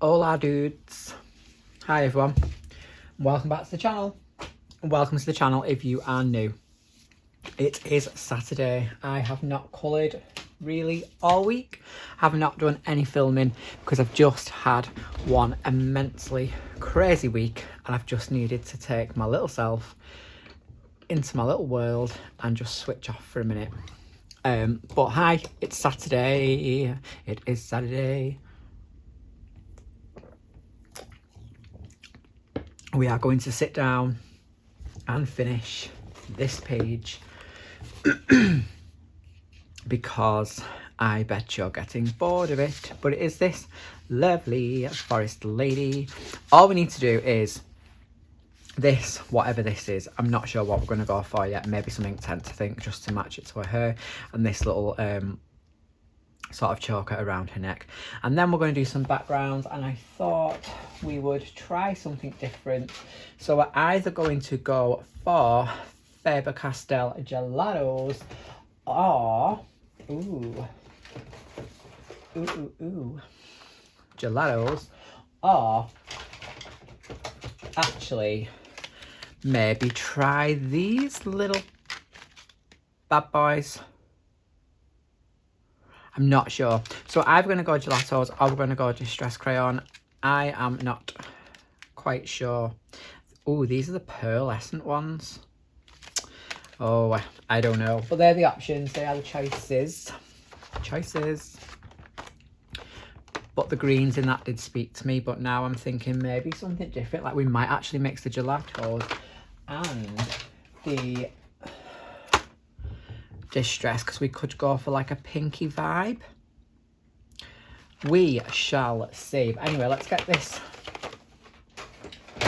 Hola dudes. Hi everyone. Welcome back to the channel. Welcome to the channel if you are new. It is Saturday. I have not coloured really all week. Have not done any filming because I've just had one immensely crazy week and I've just needed to take my little self into my little world and just switch off for a minute. But hi, it's Saturday. It is Saturday. We are going to sit down and finish this page because I bet you're getting bored of it. But it is this lovely forest lady. All we need to do is this, whatever this is. I'm not sure what we're going to go for yet. Maybe some ink tint, I think, just to match it to her hair. And this little sort of choker around her neck. And then we're going to do some backgrounds, and I thought we would try something different. So we're either going to go for Faber-Castell gelatos or gelatos, or actually maybe try these little bad boys. I'm not sure. So I'm going to go gelatos or we're going to go distress crayon. I am not quite sure. Oh, these are the pearlescent ones. Oh, I don't know. But they're the options. They are the choices. But the greens in that did speak to me. But now I'm thinking maybe something different. Like we might actually mix the gelatos and the distress, because we could go for like a pinky vibe. We shall see. But anyway, let's get this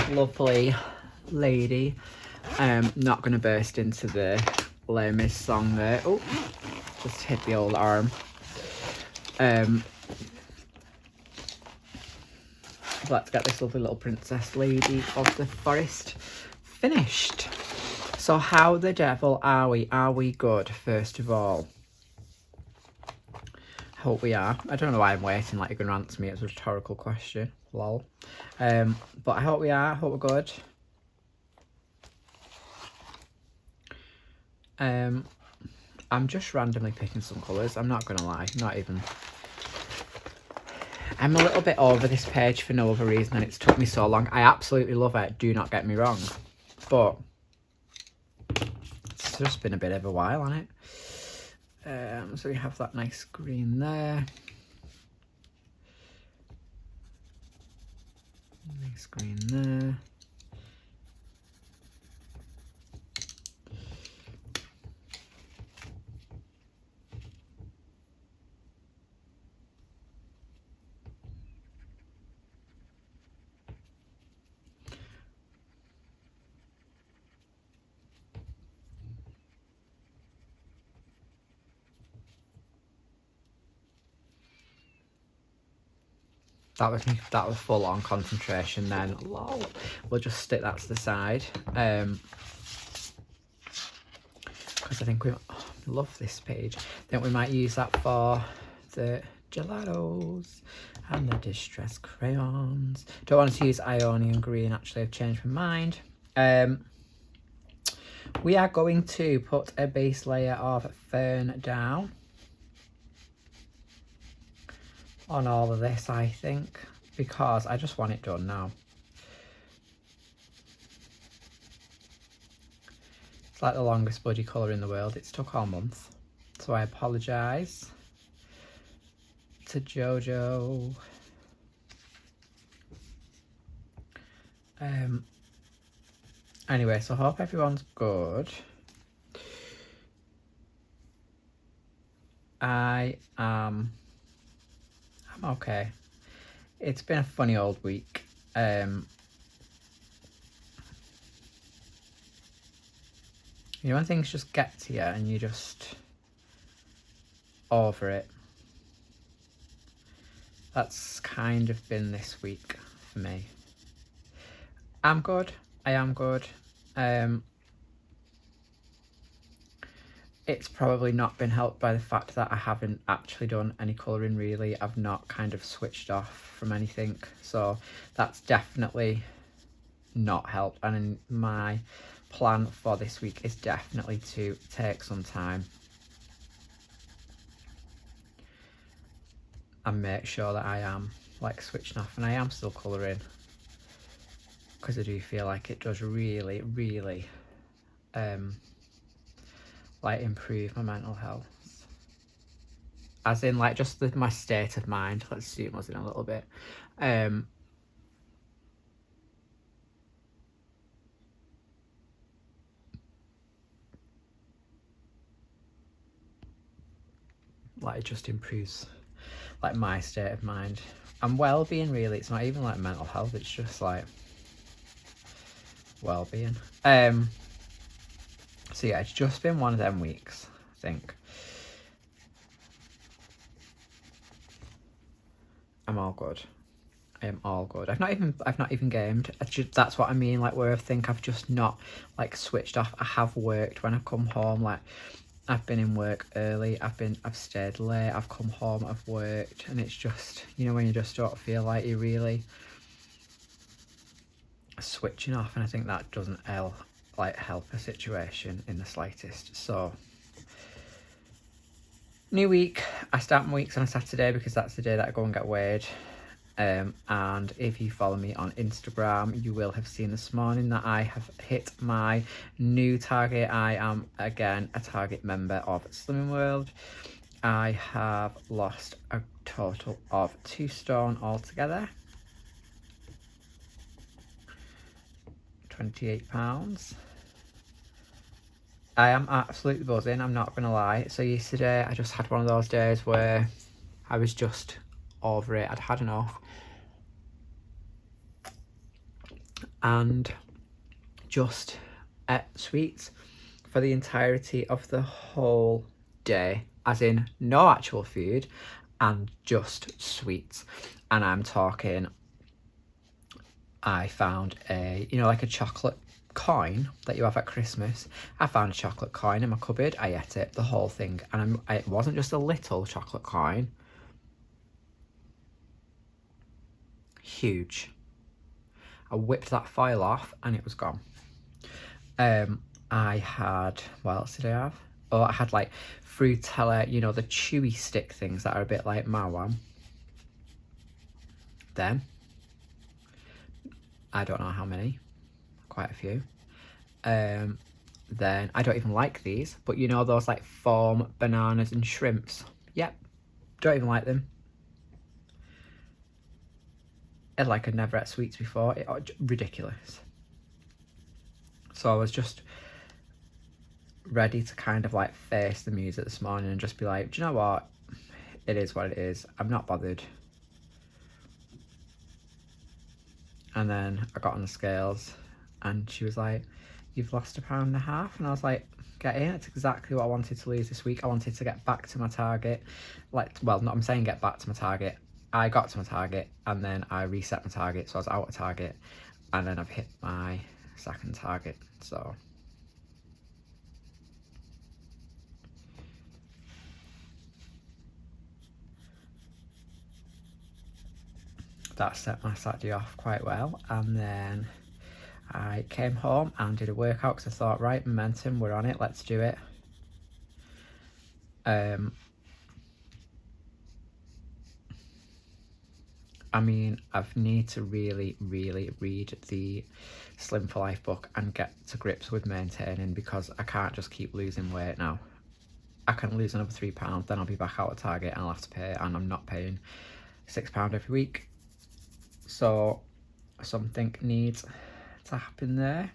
lovely lady. Not going to burst into the lamest song there. Oh, just hit the old arm. Let's get this lovely little princess lady of the forest finished. So how the devil are we? Are we good, first of all? Hope we are. I don't know why I'm waiting like you're going to answer me. It's a rhetorical question. Lol. But I hope we are. Hope we're good. I'm just randomly picking some colours. I'm not going to lie. Not even. I'm a little bit over this page for no other reason, and it's took me so long. I absolutely love it. Do not get me wrong. But it's just been a bit of a while on it. So we have that nice green there. Nice green there. That was full on concentration then. Lol. We'll just stick that to the side. Because I think we love this page. I think we might use that for the gelatos and the distress crayons. Don't want to use Ionian green, actually. I've changed my mind. We are going to put a base layer of fern down on all of this, I think, because I just want it done now. It's like the longest bloody colour in the world. It's took all month, so I apologise to Jojo. Anyway, so I hope everyone's good. I'm okay. It's been a funny old week. You know when things just get to you and you just over it. That's kind of been this week for me. I'm good. I am good. it's probably not been helped by the fact that I haven't actually done any colouring really. I've not kind of switched off from anything, so that's definitely not helped. And my plan for this week is definitely to take some time and make sure that I am like switching off, and I am still colouring, because I do feel like it does really like improve my mental health, as in like just my state of mind. Let's zoom us in a little bit. Like it just improves like my state of mind and well-being really. It's not even like mental health, it's just like well-being. So yeah, it's just been one of them weeks, I think. I'm all good. I am all good. I've not even gamed. That's what I mean, like where I think I've just not like switched off. I have worked when I come home, like I've been in work early, I've stayed late, I've come home, I've worked, and it's just, you know, when you just don't feel like you're really switching off, and I think that doesn't help a situation in the slightest. So new week, I start my weeks on a Saturday because that's the day that I go and get weighed. And if you follow me on Instagram, you will have seen this morning that I have hit my new target. I am again a target member of Slimming World. I have lost a total of 2 stone altogether, 28 pounds. I am absolutely buzzing, I'm not gonna lie. So yesterday I just had one of those days where I was just over it. I'd had enough, and just ate sweets for the entirety of the whole day, as in no actual food and just sweets. And I'm talking, I found a, you know, like a chocolate coin that you have at Christmas. I found a chocolate coin in my cupboard. I ate it, the whole thing, and it wasn't just a little chocolate coin. Huge. I whipped that foil off and it was gone. I had, what else did I have? Oh, I had like Fruitella, you know, the chewy stick things that are a bit like Marwan. Then, I don't know how many, quite a few. Then, I don't even like these, but you know those like foam bananas and shrimps? Yep, don't even like them. Like I'd never had sweets before. Ridiculous. So I was just ready to kind of like face the music this morning and just be like, do you know what? It is what it is. I'm not bothered. And then I got on the scales and she was like, you've lost 1.5 pounds. And I was like, get in. It's exactly what I wanted to lose this week. I wanted to get back to my target. Like, well, not I'm saying get back to my target. I got to my target and then I reset my target, so I was out of target, and then I've hit my second target. So that set my Saturday off quite well. And then I came home and did a workout because I thought, right, momentum, we're on it, let's do it. I mean, I need to really read the Slim for Life book and get to grips with maintaining, because I can't just keep losing weight now. I can lose another 3 pounds, then I'll be back out of target and I'll have to pay, and I'm not paying £6 every week. So something needs to happen there.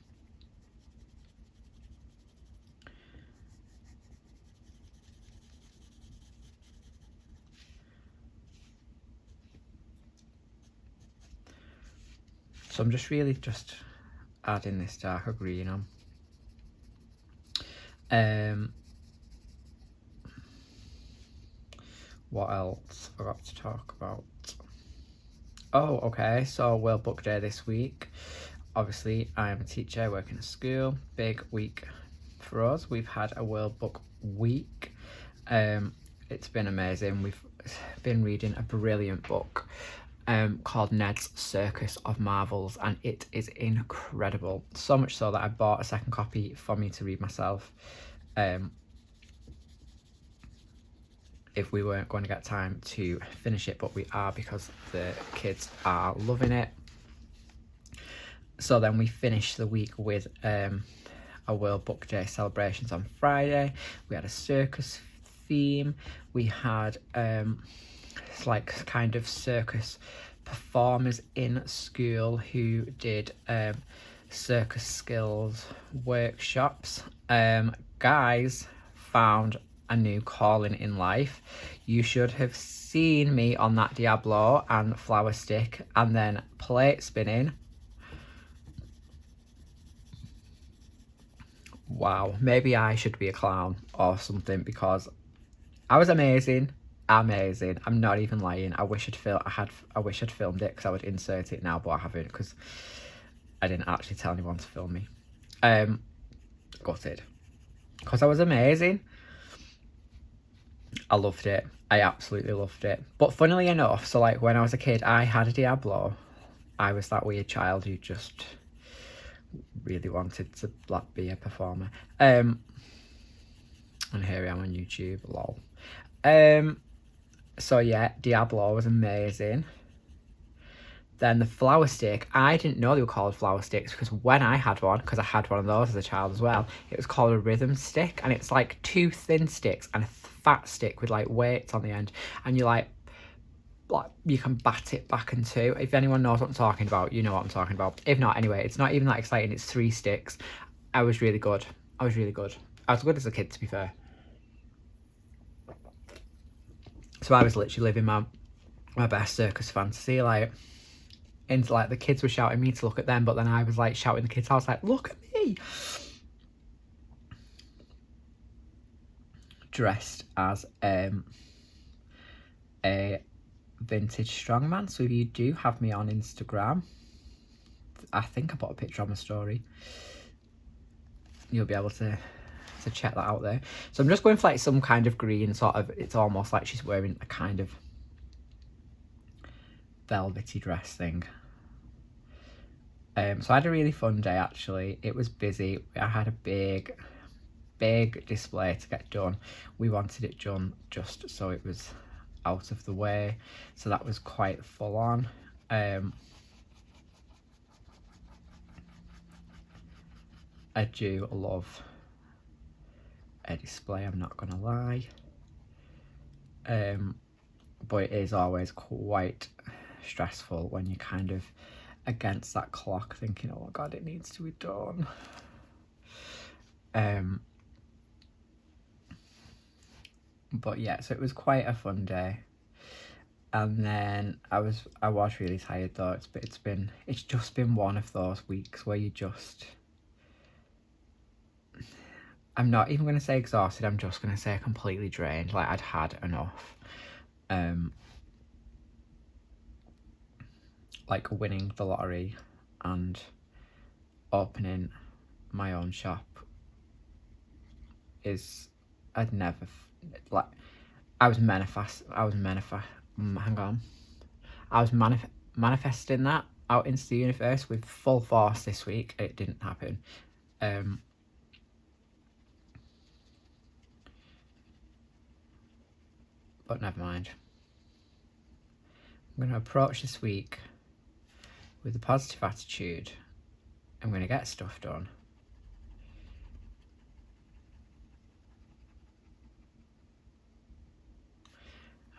So I'm just really just adding this darker green on. What else I got to talk about? Oh, okay, so World Book Day this week. Obviously, I am a teacher, I work in a school. Big week for us. We've had a World Book week. It's been amazing. We've been reading a brilliant book called Ned's Circus of Marvels, and it is incredible. So much so that I bought a second copy for me to read myself. If we weren't going to get time to finish it, but we are because the kids are loving it. So then we finished the week with a World Book Day celebrations on Friday. We had a circus theme. We had like kind of circus performers in school who did circus skills workshops. Guys found a new calling in life. You should have seen me on that Diablo and flower stick and then plate spinning. Wow, maybe I should be a clown or something, because I was amazing. I'm not even lying. I wish I'd filmed it, because I would insert it now, but I haven't, because I didn't actually tell anyone to film me. Gutted, because I was amazing. I loved it. I absolutely loved it. But funnily enough, so like when I was a kid, I had a Diablo. I was that weird child who just really wanted to like be a performer. And here I am on YouTube, lol. So yeah, Diablo was amazing. Then the flower stick, I didn't know they were called flower sticks, because when I had one, because I had one of those as a child as well, it was called a rhythm stick, and it's like two thin sticks and a fat stick with like weights on the end, and you like you can bat it back and two. If anyone knows what I'm talking about, you know what I'm talking about. If not, anyway, it's not even that exciting. It's 3 sticks. I was really good. I was good as a kid, to be fair. So I was literally living my best circus fantasy, like, and like the kids were shouting me to look at them, but then I was like shouting the kids. I was like, look at me, dressed as a vintage strongman. So if you do have me on Instagram, I think I put a picture on my story, you'll be able to check that out there. So I'm just going for like some kind of green sort of, it's almost like she's wearing a kind of velvety dress thing. So I had a really fun day, actually. It was busy. I had a big display to get done. We wanted it done just so it was out of the way, so that was quite full on. I do love a display, I'm not gonna lie, but it is always quite stressful when you're kind of against that clock thinking, oh my god, it needs to be done. But yeah, so it was quite a fun day. And then I was really tired though. It's just been one of those weeks where you just, I'm not even going to say exhausted, I'm just going to say completely drained. Like, I'd had enough. Like winning the lottery and opening my own shop is, I was manifesting that out into the universe with full force this week. It didn't happen. But never mind. I'm going to approach this week with a positive attitude. I'm going to get stuff done.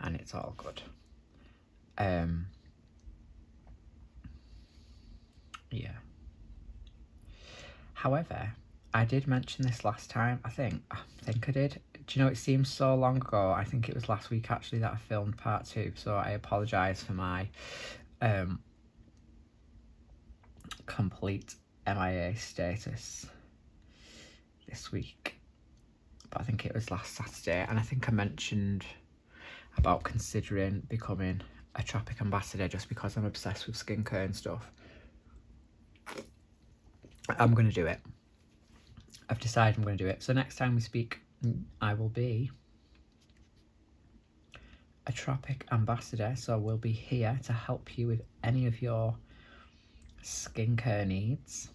And it's all good. Yeah. However, I did mention this last time. I think I did. Do you know, it seems so long ago. I think it was last week actually that I filmed part 2. So I apologise for my complete MIA status this week. But I think it was last Saturday, and I think I mentioned about considering becoming a Tropic ambassador just because I'm obsessed with skincare and stuff. I'm going to do it. I've decided I'm going to do it. So next time we speak, I will be a tropic ambassador, so we'll be here to help you with any of your skincare needs.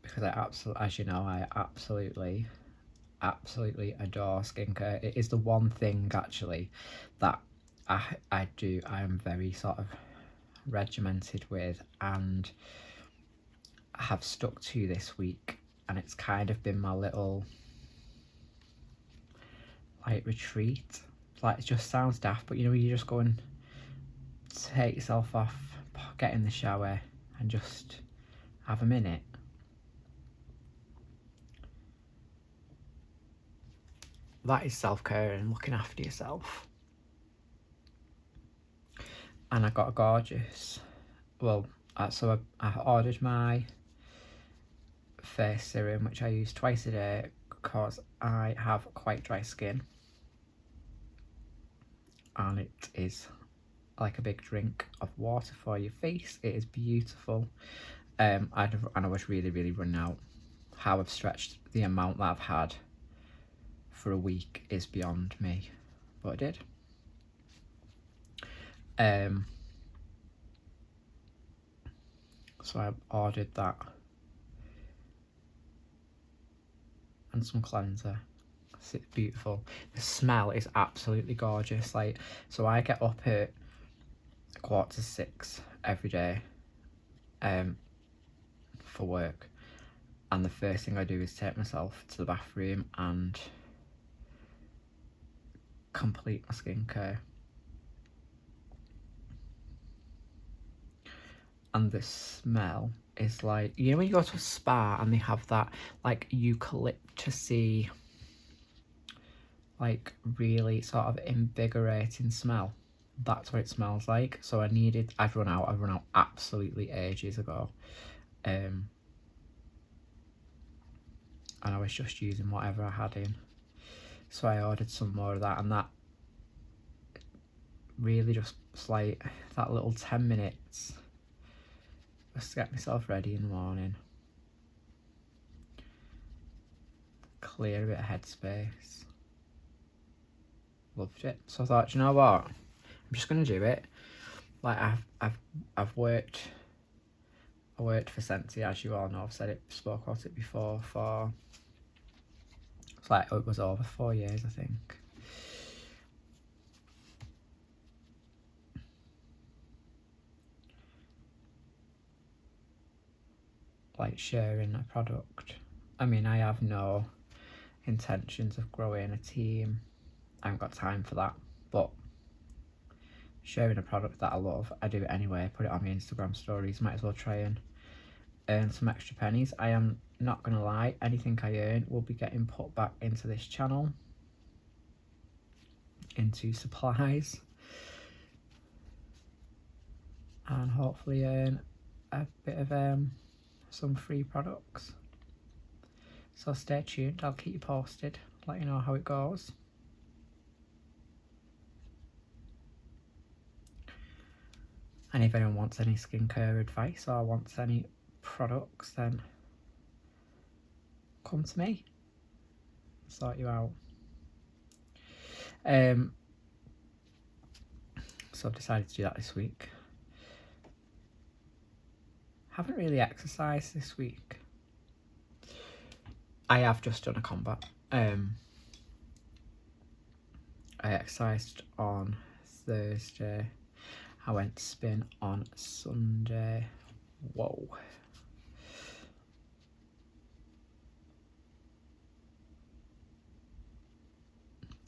Because as you know, I absolutely adore skincare. It is the one thing actually that I am very sort of regimented with and have stuck to this week, and it's kind of been my little like retreat. Like, it just sounds daft, but you know, you just go and take yourself off, get in the shower and just have a minute. That is self-care and looking after yourself. And I got a gorgeous, well, so I ordered my face serum, which I use twice a day because I have quite dry skin, and it is like a big drink of water for your face. It is beautiful. And I was really running out. How I've stretched the amount that I've had for a week is beyond me, but I did. So I ordered that and some cleanser. It's beautiful. The smell is absolutely gorgeous. Like, so I get up at 5:45 every day for work, and the first thing I do is take myself to the bathroom and complete my skincare. And the smell is like, you know when you go to a spa and they have that like eucalyptusy, like really sort of invigorating smell? That's what it smells like. So I've run out absolutely ages ago. And I was just using whatever I had in. So I ordered some more of that, and that really just like that little 10 minutes just to get myself ready in the morning. Clear a bit of headspace. Loved it. So I thought, you know what? I'm just gonna do it. Like, I've worked for Scentsy, as you all know. I've spoke about it before, for it's like, it was over 4 years, I think. Like, sharing a product. I mean, I have no intentions of growing a team. I haven't got time for that, but sharing a product that I love, I do it anyway. Put it on my Instagram stories. Might as well try and earn some extra pennies. I am not gonna lie, anything I earn will be getting put back into this channel, into supplies, and hopefully earn a bit of some free products. So stay tuned, I'll keep you posted, let you know how it goes. And if anyone wants any skincare advice or wants any products, then come to me, sort you out. So I've decided to do that this week. Haven't really exercised this week. I have just done a combat. I exercised on Thursday. I went spin on Sunday. Whoa.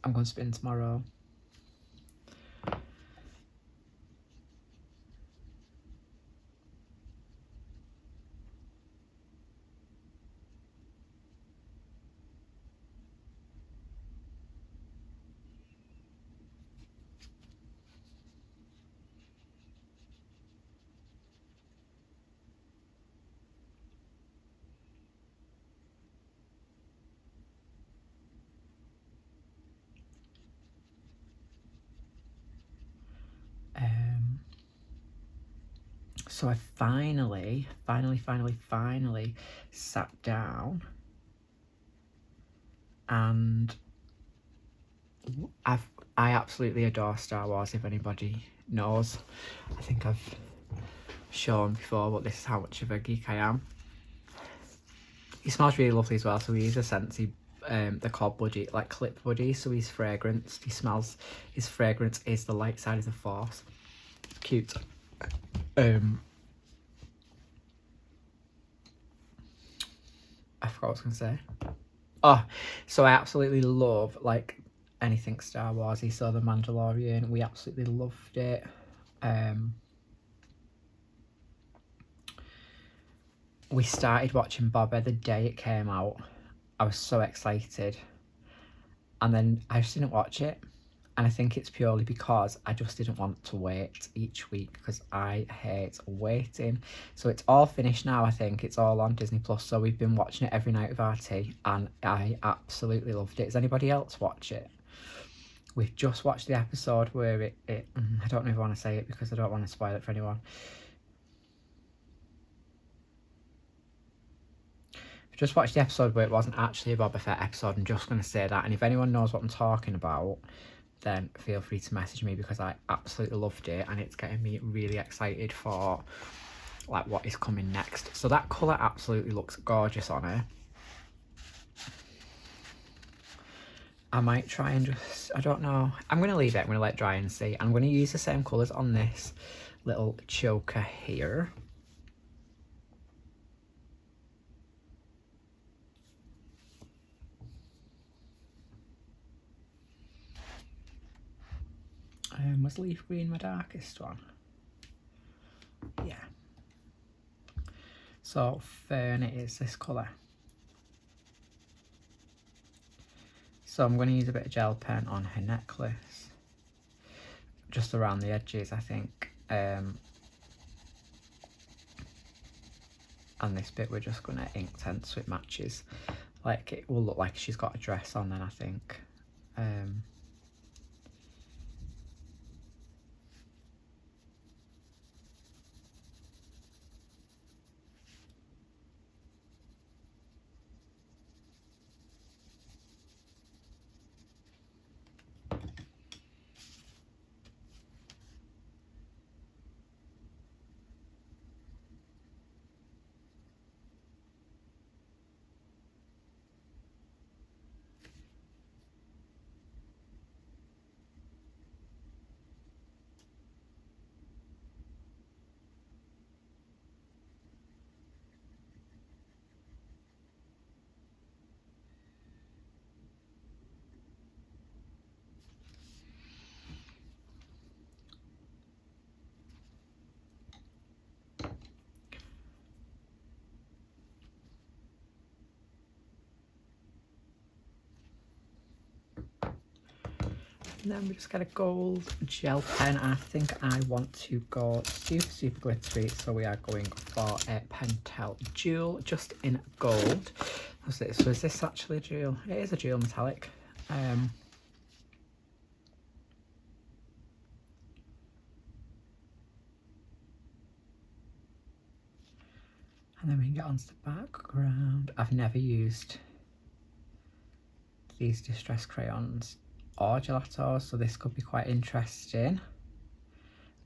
I'm going to spin tomorrow. So I finally sat down, and I absolutely adore Star Wars, if anybody knows. I think I've shown before, but this is how much of a geek I am. He smells really lovely as well, so he is a Scentsy, they're called buddy, like clip buddies, so he's fragranced. His fragrance is the light side of the force. Cute. I forgot what I was going to say. Oh, so I absolutely love, like, anything Star Warsy. So The Mandalorian, we absolutely loved it. We started watching Boba the day it came out. I was so excited. And then I just didn't watch it. And I think it's purely because I just didn't want to wait each week, because I hate waiting. So it's all finished now, I think. It's all on Disney Plus. So we've been watching it every night with our tea, and I absolutely loved it. Does anybody else watch it? We've just watched the episode where I don't even want to say it because I don't want to spoil it for anyone. We've just watched the episode where it wasn't actually a Boba Fett episode. I'm just going to say that. And if anyone knows what I'm talking about, then feel free to message me, because I absolutely loved it, and it's getting me really excited for like what is coming next. So that colour absolutely looks gorgeous on her. I might try and just, I don't know, I'm going to leave it, I'm going to let it dry and see. I'm going to use the same colours on this little choker here. Was leaf green my darkest one? Yeah. So Fern it is this colour. So I'm going to use a bit of gel pen on her necklace, just around the edges, I think. And this bit we're just going to ink tint so it matches. Like, it will look like she's got a dress on then, I think. And then we just get a gold gel pen. I think I want to go super glittery, so we are going for a Pentel Jewel, just in gold. So is this actually a jewel? It is a jewel metallic. And then we can get onto the background. I've never used these distress crayons or gelatos, so this could be quite interesting.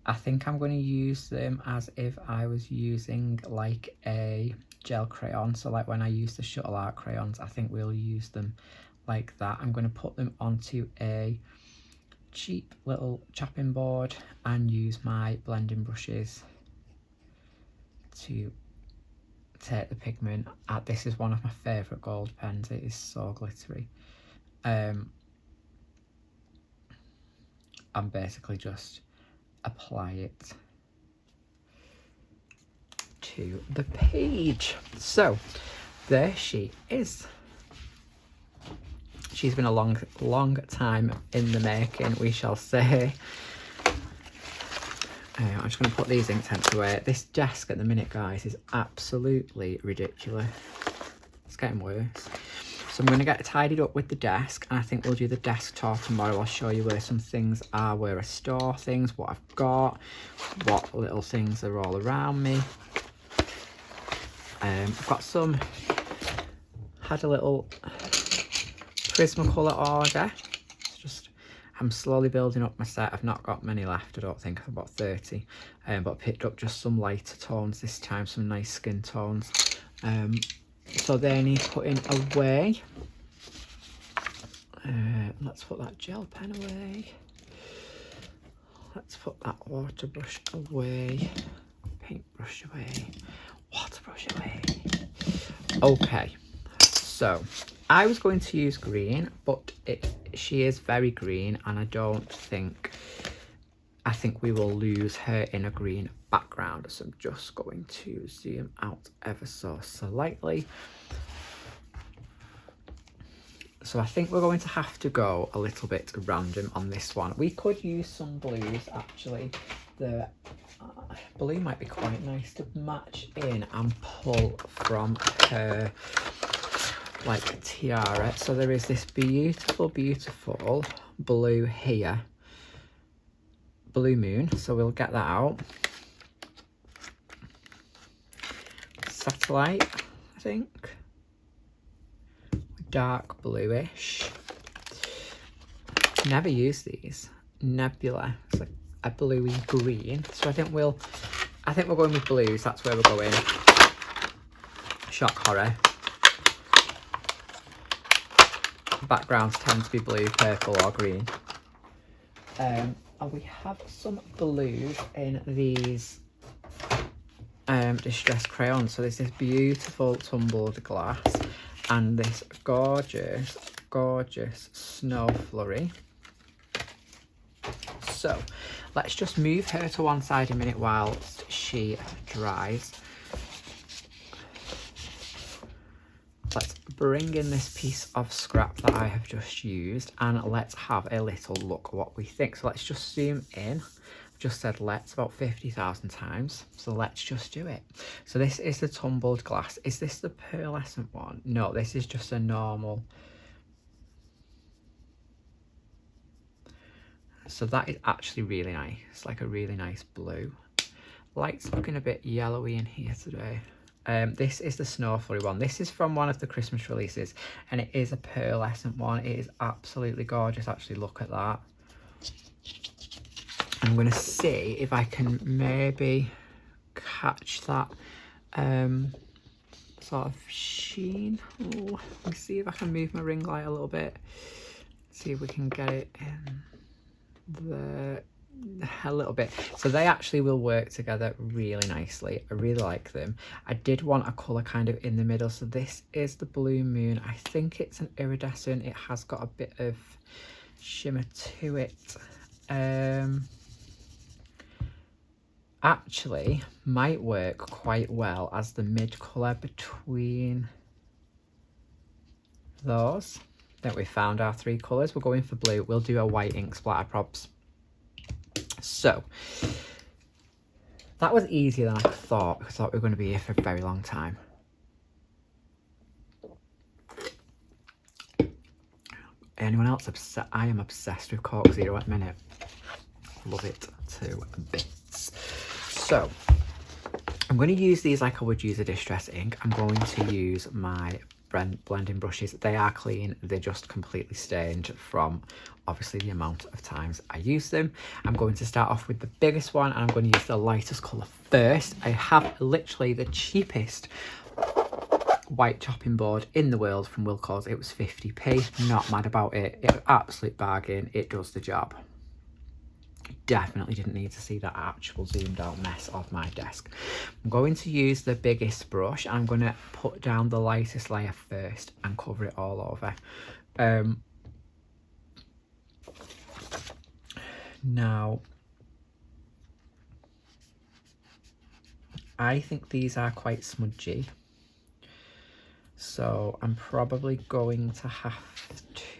I think I'm going to use them as if I was using like a gel crayon. So like when I use the Shuttle Art crayons, I think we'll use them like that. I'm going to put them onto a cheap little chopping board and use my blending brushes to take the pigment. This is one of my favourite gold pens. It is so glittery. And basically just apply it to the page. So there she is. She's been a long time in the making, we shall say. I'm just going to put these ink tents away. This desk at the minute, guys, is absolutely ridiculous. It's getting worse. So I'm going to get tidied up with the desk, and I think we'll do the desk tour tomorrow. I'll show you where some things are, where I store things, what I've got, what little things are all around me. I've got had a little Prismacolor order. It's just, I'm slowly building up my set. I've not got many left, I don't think. I've about 30. But I picked up just some lighter tones this time, some nice skin tones. So they need putting away. Let's put that gel pen away. Let's put that water brush away. Paintbrush away. Water brush away. Okay, so I was going to use green, but she is very green, and I think we will lose her in a green background. So I'm just going to zoom out ever so slightly. So I think we're going to have to go a little bit random on this one. We could use some blues, actually. The blue might be quite nice to match in and pull from her like tiara. So there is this beautiful, beautiful blue here. Blue moon. So we'll get that out. Satellite, I think. Dark bluish. Never use these. Nebula. It's like a bluey green. So I think we're going with blues. That's where we're going. Shock horror. Backgrounds tend to be blue, purple or green. And we have some blues in these distressed crayons. So there's this beautiful tumbled glass and this gorgeous, gorgeous snow flurry. So let's just move her to one side a minute whilst she dries. Let's bring in this piece of scrap that I have just used, and let's have a little look at what we think. So let's just zoom in. I've just said let's about 50,000 times, so let's just do it. So this is the tumbled glass. Is this the pearlescent one? No, this is just a normal. So that is actually really nice. It's like a really nice blue. Light's looking a bit yellowy in here today. This is the Snow Flurry one. This is from one of the Christmas releases, and it is a pearlescent one. It is absolutely gorgeous. Actually, look at that. I'm going to see if I can maybe catch that sort of sheen. Oh, let me see if I can move my ring light a little bit. See if we can get it in there a little bit. So they actually will work together really nicely. I really like them. I did want a colour kind of in the middle. So this is the Blue Moon. I think it's an iridescent. It has got a bit of shimmer to it. Actually might work quite well as the mid colour between those. I think we found our three colours. We're going for blue. We'll do a white ink splatter props. So that was easier than I thought, because I thought we were going to be here for a very long time. Anyone else upset? I am obsessed with Coke Zero at the minute. Love it to bits. So I'm going to use these like I would use a distress ink. I'm going to use my blending brushes. They are clean. They're just completely stained from obviously the amount of times I use them. I'm going to start off with the biggest one, and I'm going to use the lightest colour first. I have literally the cheapest white chopping board in the world from Wilko's. It was 50p. Not mad about it. It's an absolute bargain. It does the job. Definitely didn't need to see that actual zoomed out mess of my desk. I'm going to use the biggest brush. I'm going to put down the lightest layer first and cover it all over. Now, I think these are quite smudgy, so I'm probably going to have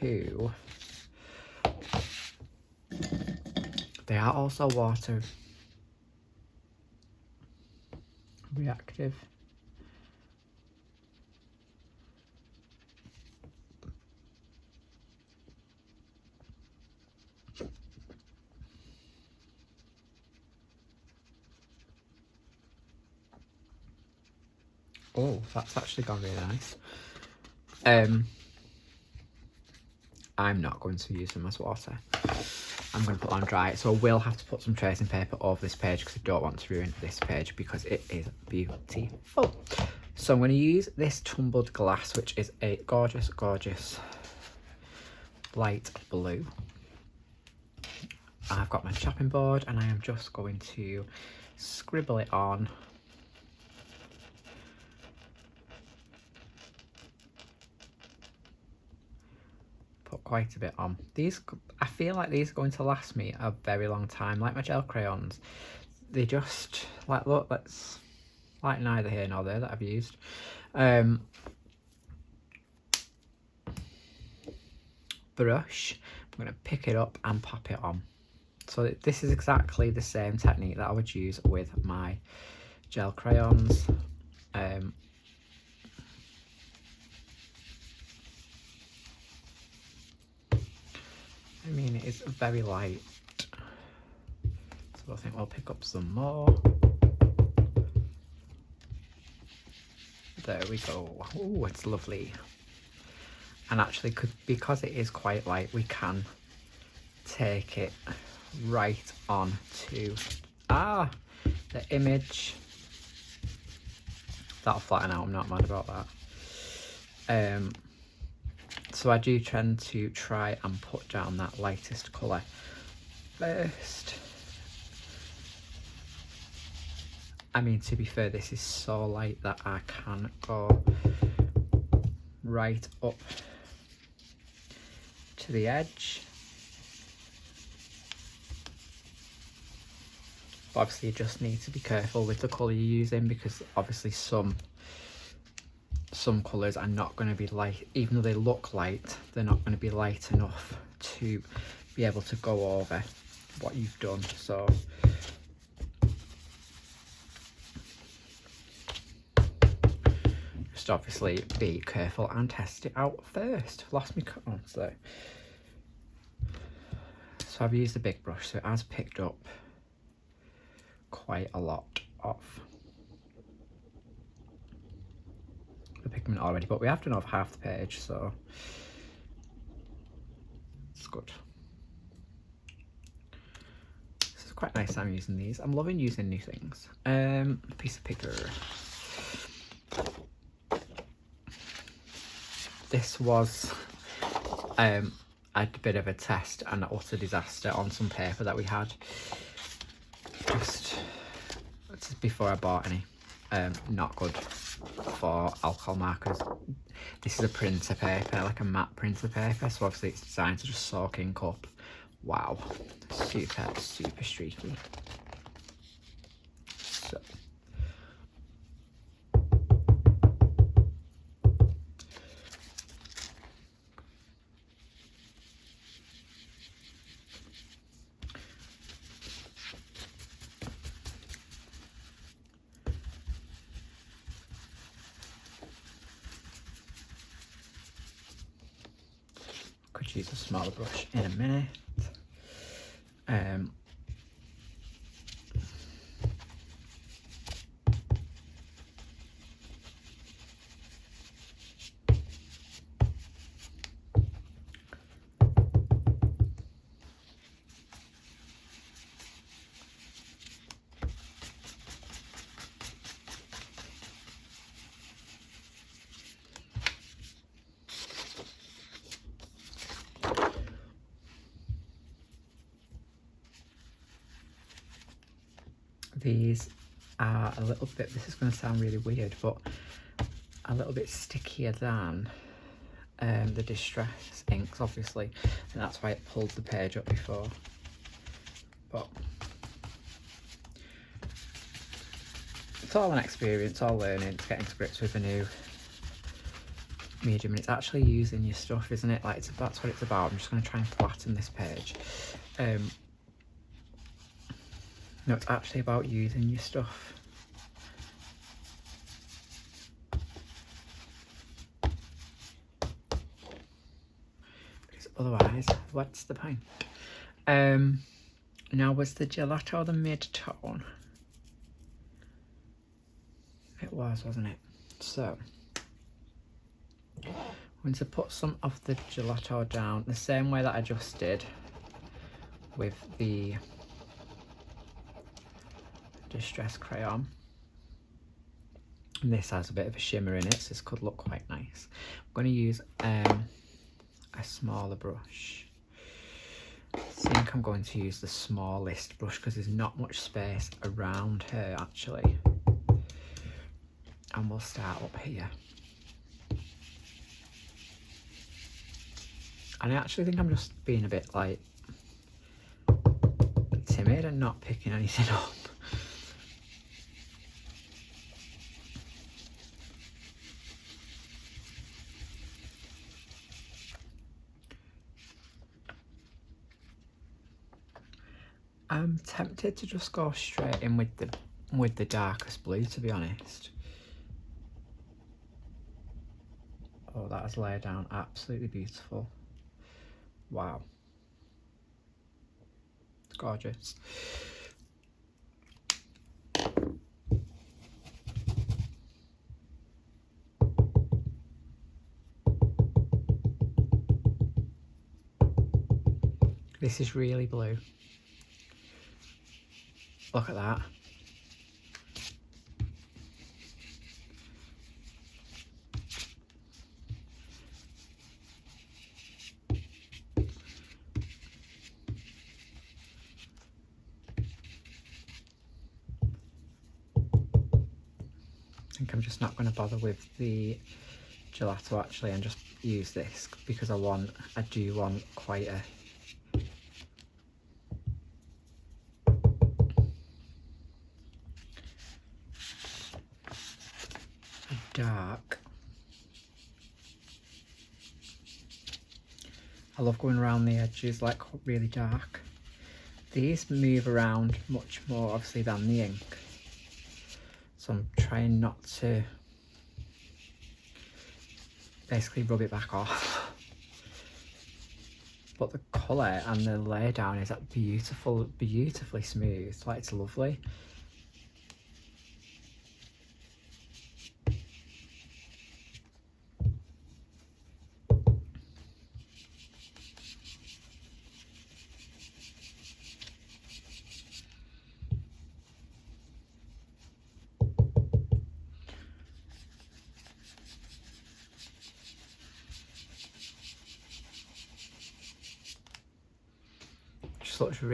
to. They are also water reactive. Oh, that's actually gone really nice. I'm not going to use them as water. I'm going to put on dry, so I will have to put some tracing paper over this page because I don't want to ruin this page because it is beautiful. So I'm going to use this tumbled glass, which is a gorgeous, gorgeous light blue. I've got my chopping board and I am just going to scribble it on. Put quite a bit on. These, I feel like these are going to last me a very long time. Like my gel crayons, they just, like, look, that's like neither here nor there that I've used. Brush, I'm going to pick it up and pop it on. So this is exactly the same technique that I would use with my gel crayons. I mean, it is very light, so I think we'll pick up some more. There we go. Oh, it's lovely. And actually, because it is quite light, we can take it right on to the image. That'll flatten out, I'm not mad about that. So I do tend to try and put down that lightest colour first. I mean, to be fair, this is so light that I can go right up to the edge. But obviously you just need to be careful with the colour you're using, because obviously some colours are not going to be light. Even though they look light, they're not going to be light enough to be able to go over what you've done. So just obviously be careful and test it out first. I've lost my cones though. So I've used the big brush, so it has picked up quite a lot of the pigment already, but we have done off half the page, so it's good. This is quite nice. I'm using these. I'm loving using new things. Piece of paper. This was a bit of a test and an utter disaster on some paper that we had just before I bought any. Not good for alcohol markers. This is a printer paper, like a matte printer paper, so obviously it's designed to just soak ink up. Wow, super streaky. So could use a smaller brush in a minute. These are a little bit, this is going to sound really weird, but a little bit stickier than the Distress inks, obviously, and that's why it pulled the page up before. But it's all an experience, all learning, it's getting to grips with a new medium, and it's actually using your stuff, isn't it? Like, that's what it's about. I'm just going to try and flatten this page. No, it's actually about using your stuff. Because otherwise, what's the point? Now, was the gelato the mid-tone? It was, wasn't it? So I'm going to put some of the gelato down the same way that I just did with the Distress Crayon. And this has a bit of a shimmer in it, so this could look quite nice. I'm going to use a smaller brush. I think I'm going to use the smallest brush because there's not much space around her actually. And we'll start up here. And I actually think I'm just being a bit like timid and not picking anything up. I'm tempted to just go straight in with the darkest blue, to be honest. Oh, that has laid down absolutely beautiful. Wow. It's gorgeous. This is really blue. Look at that. I think I'm just not going to bother with the gelato actually and just use this because I do want quite a dark. I love going around the edges like really dark. These move around much more obviously than the ink, so I'm trying not to basically rub it back off. But the colour and the lay down is that beautifully smooth, like it's lovely.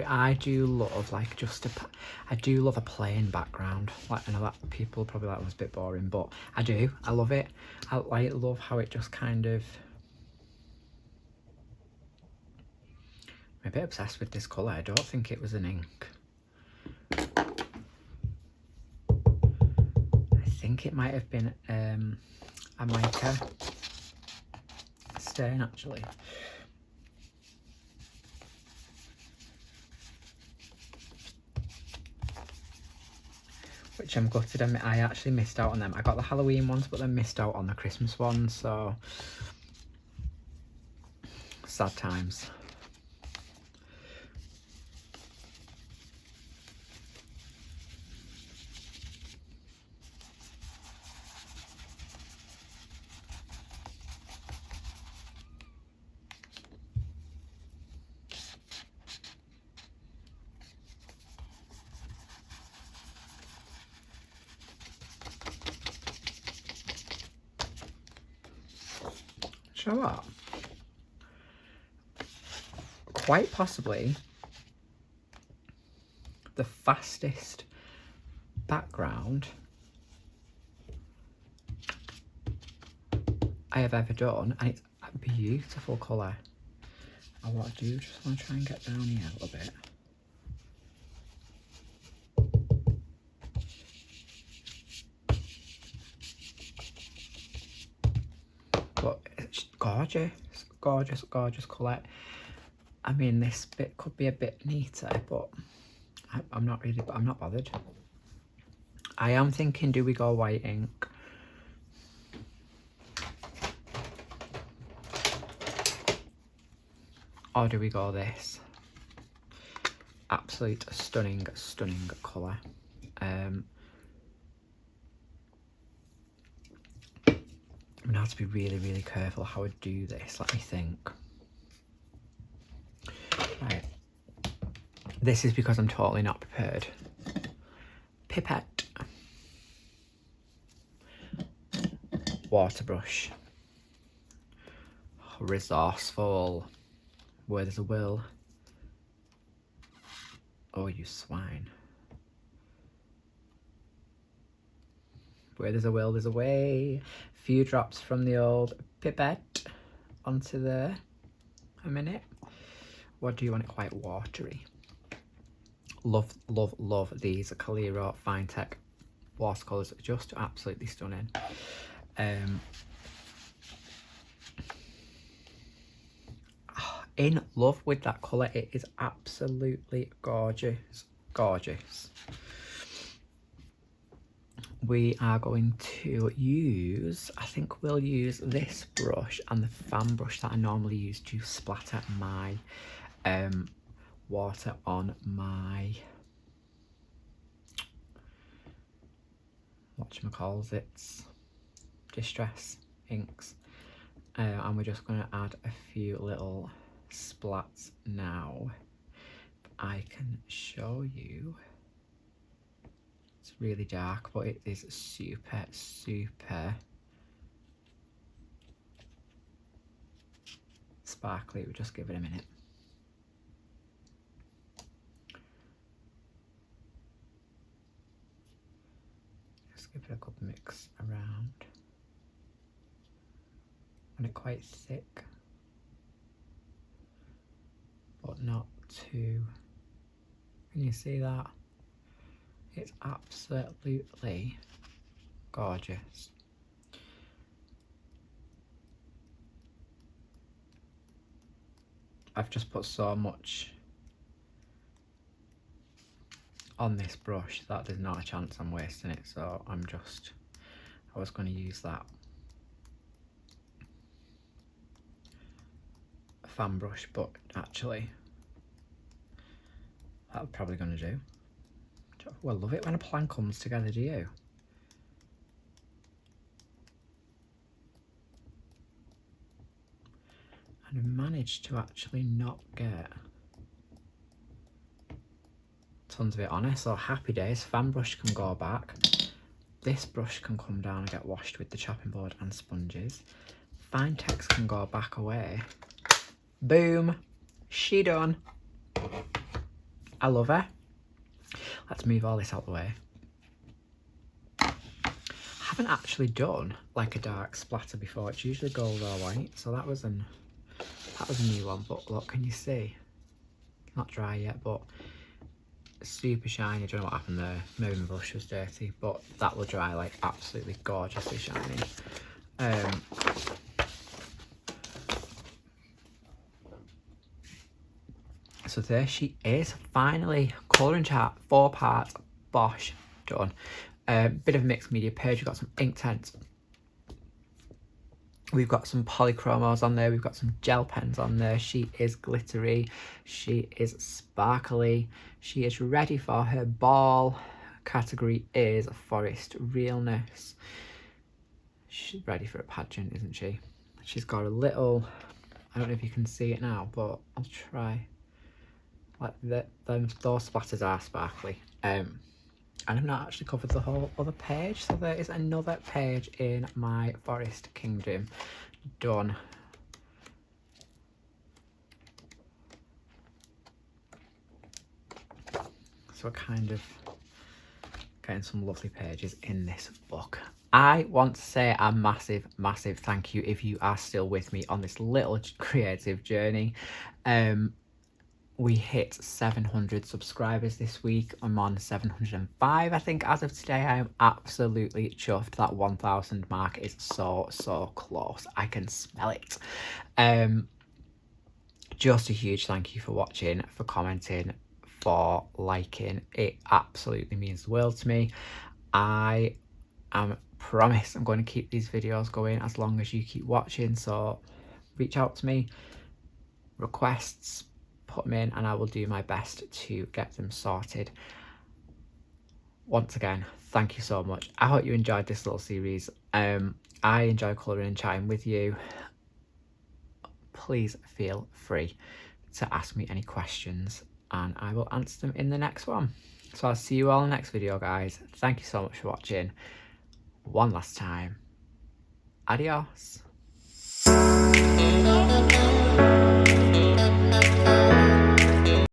I do love like I do love a plain background. Like I know that people probably like was a bit boring, but I love it. I love how it just kind of. I'm a bit obsessed with this colour. I don't think it was an ink. I think it might have been a mica stain actually. Which I'm gutted. I actually missed out on them. I got the Halloween ones, but then missed out on the Christmas ones, so sad times. Show up. Quite possibly the fastest background I have ever done, and it's a beautiful colour. I want to do just want to try and get down here a little bit. But it's gorgeous, gorgeous, gorgeous colour. I mean, this bit could be a bit neater, but I'm not bothered. I am thinking, do we go white ink? Or do we go this? Absolute stunning, stunning colour. gonna have to be really, really careful how I do this. Let me think. Right. This is because I'm totally not prepared. Pipette. Water brush. Resourceful. Where there's a will. Oh, you swine. Where there's a will, there's a way. Few drops from the old pipette onto there. A minute. What do you want it quite watery? Love, love, love these Kaliro Fine Tech watercolours. Just absolutely stunning. In love with that colour. It is absolutely gorgeous. Gorgeous. We are going to use, I think we'll use this brush and the fan brush that I normally use to splatter my water on my, whatchamacallits, Distress inks. And we're just going to add a few little splats now. I can show you. It's really dark, but it is super, super sparkly. We'll just give it a minute. Just give it a good mix around. And it quite thick, but not too. Can you see that? It's absolutely gorgeous. I've just put so much on this brush that there's not a chance I'm wasting it, so I was going to use that fan brush, but actually that's probably going to do. Well, love it when a plan comes together, do you? And I managed to actually not get tons of it on it, so happy days. Fan brush can go back. This brush can come down and get washed with the chopping board and sponges. Fine Text can go back away. Boom, she done. I love her. Let's move all this out the way. I haven't actually done like a dark splatter before. It's usually gold or white, so that was a new one. But look, can you see? Not dry yet, but super shiny. I don't know what happened there. Maybe my brush was dirty, but that will dry like absolutely gorgeously shiny. So there she is, finally. Colouring chart, 4 parts, bosh, done. Bit of mixed media page. We've got some Inktense. We've got some polychromos on there. We've got some gel pens on there. She is glittery. She is sparkly. She is ready for her ball. Category is Forest Realness. She's ready for a pageant, isn't she? She's got a little, I don't know if you can see it now, but I'll try. Like those splatters are sparkly. And I've not actually covered the whole other page, so there is another page in my Forest Kingdom done. So kind of getting some lovely pages in this book. I want to say a massive, massive thank you if you are still with me on this little creative journey. We hit 700 subscribers this week. I'm on 705, I think, as of today. I am absolutely chuffed. That 1,000 mark is so, so close. I can smell it. Just a huge thank you for watching, for commenting, for liking. It absolutely means the world to me. I promise I'm going to keep these videos going as long as you keep watching. So reach out to me, requests, put them in, and I will do my best to get them sorted. Once again, thank you so much. I hope you enjoyed this little series. I enjoy colouring and chatting with you. Please feel free to ask me any questions and I will answer them in the next one. So I'll see you all in the next video, guys. Thank you so much for watching. One last time. Adios.